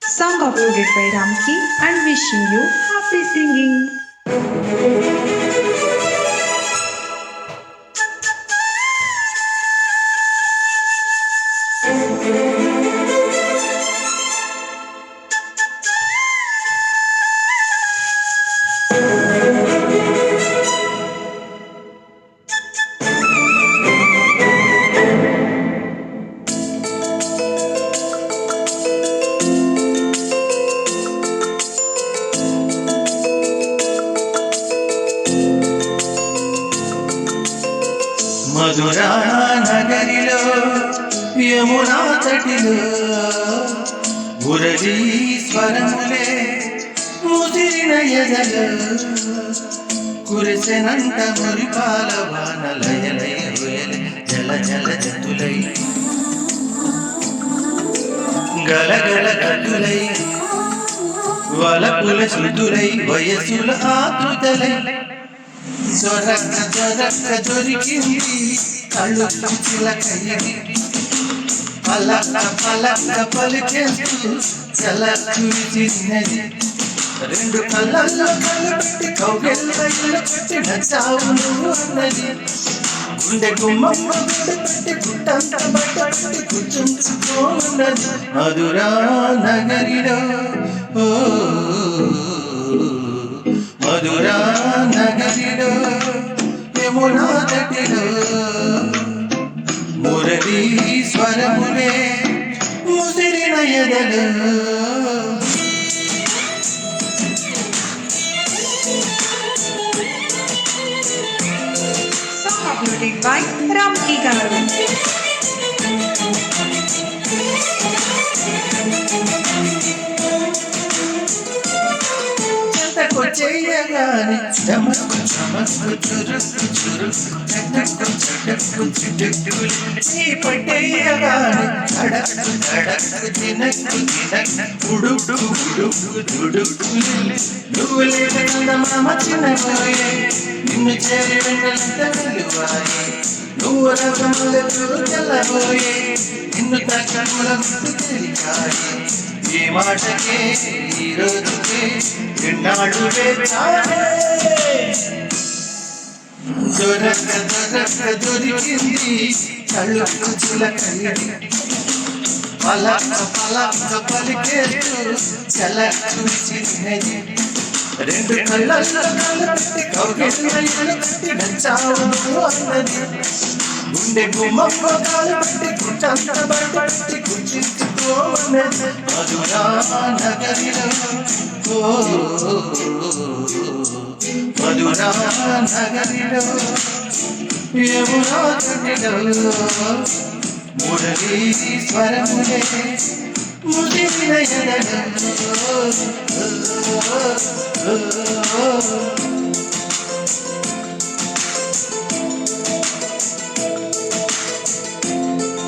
Song uploaded by Ramki and wishing you happy singing. Madhura నగరిలో Yamuna తటిలో Murali స్వరములే ముదిరిన ఎదలో కురిసెనంట మురిపాల వానలయలయ జల జల జతులై గలగల కతులై వలపుల శృతులై వయసుల ఆతృతలై దొరక్క దొరక్క దొరికింది కళ్ళు చిలకయ్యి పలక పలక పలికేస్తూ చల చిన్నది రెండు కళ్ళల్లో కళ్ళు పెట్టి కౌగిళ్ళ పెట్టి నచ్చావు నువ్వు అన్నది గుండె గుమ్మమ్మ గుండె పెట్టి గుట్టంత బట్ట పెట్టి కూర్చుంచుకోమన్నది మధురా నగరిలో ఓ మధురా నగరిలో యమునా తటిలో మురళీ స్వరములే ముదిరిన ఎదలో Song uploaded by Ramki Garu. చెయ్యగానే చమకు చమకు చురుకు చురుకు చటకు చటకు చిటుకు నీ పట్టేయగానే అడకు అడకు తినకు తినకు ఉడుకు ఉడుకు ఉడుకు నువ్వు లేదన్న మామ చిన్నపోయే నిన్ను చేరి వెన్నెలంత వెలువాయే నువ్వు రకములకు తెల్లబోయే నిన్ను తగ్గముల ముందు తెలియాయే ఈ మాటకే ఈ రోజుకే ఎన్నాళ్ళు దొరక దొరక దొరికింది కళ్ళు చిలకయ్యి పలక పలక పలికేస్తూ చల చిన్నది రెండు కళ్ళల్లో కళ్ళు పెట్టి కౌగిళ్ళ పెట్టి నచ్చావు అన్నది గుండె గుమ్మమ్మ కాలు పెట్టి గుట్టంత బట్ట పెట్టి కూర్చుకోమన్నది మధురా నగరిలో మధురా నగరిలో యమునా తటిలో మురళీ స్వరములే ముదిరిన ఎదలో